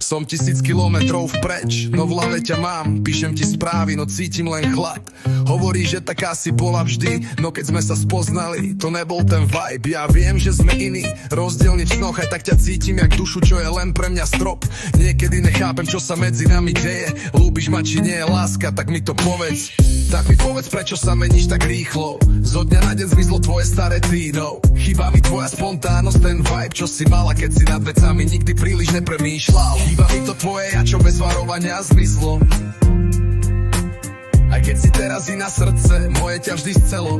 Som 1000 kilometrov vpreč, no v hlave ťa mám. Píšem ti správy, no cítim len chlad. Hovorí, že taká si bola vždy, no keď sme sa spoznali, to nebol ten vibe. Ja viem, že sme iní, rozdielni v snoch, aj tak ťa cítim jak dušu, čo je len pre mňa strop. Niekedy nechápem, čo sa medzi nami deje. Ľúbiš ma, či nie je láska, tak mi to povedz. Tak mi povedz, prečo sa meníš tak rýchlo. Zo dňa na deň zmizlo tvoje staré tíno. Chýba mi tvoja spontánnosť, ten vibe, čo si mala, keď si nad vecami nikdy príliš nepremýšľal. Chýba mi to tvoje ja, čo bez varovania zmizlo. Aj keď si teraz iná srdce, moje ťa vždy scelo.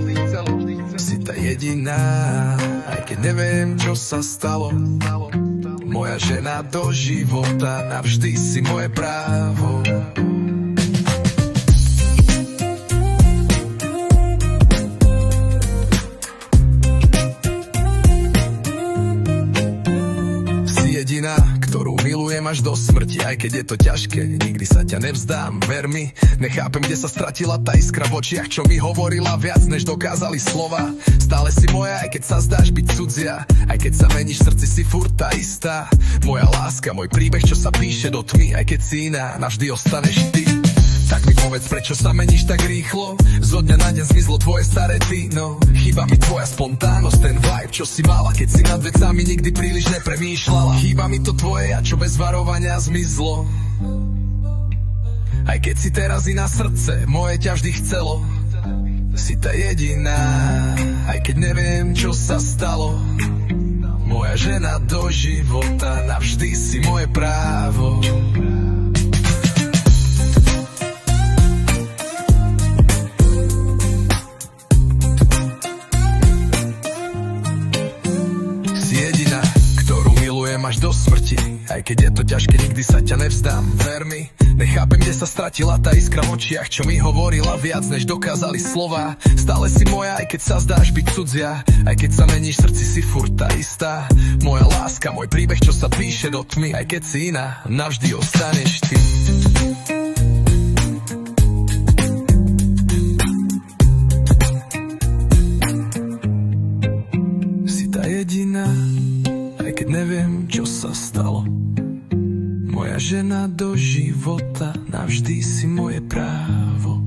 Si tá jediná, aj keď neviem, čo sa stalo. Moja žena do života, navždy si moje právo. Jediná, ktorú milujem až do smrti. Aj keď je to ťažké, nikdy sa ťa nevzdám. Ver mi, nechápem, kde sa stratila tá iskra v očiach, čo mi hovorila viac, než dokázali slova. Stále si moja, aj keď sa zdáš byť cudzia. Aj keď sa meníš, v srdci si furt tá istá. Moja láska, môj príbeh, čo sa píše do tmy. Aj keď si iná, navždy ostaneš ty. Tak mi povedz, prečo sa meníš tak rýchlo. Zo dňa na deň zmizlo tvoje staré tíno. Chýba mi tvoja spontánnosť, ten vibe, čo si mala, keď si nad vecami nikdy príliš nepremýšľala. Chýba mi to tvoje ja, čo bez varovania zmizlo. Aj keď si teraz iná srdce, moje ťa vždy chcelo. Si tá jediná, aj keď neviem, čo sa stalo. Moja žena do života, navždy si moje právo. Až do smrti, aj keď je to ťažké, nikdy sa ťa nevzdám. Ver mi, nechápem, kde sa stratila tá iskra v očiach, čo mi hovorila viac, než dokázali slova. Stále si moja, aj keď sa zdáš byť cudzia. Aj keď sa meníš, v srdci si furt tá istá. Moja láska, môj príbeh, čo sa píše do tmy. Aj keď si iná, navždy ostaneš ty. Si tá jediná, aj keď neviem, čo sa stalo. Moja žena do života, navždy si moje právo.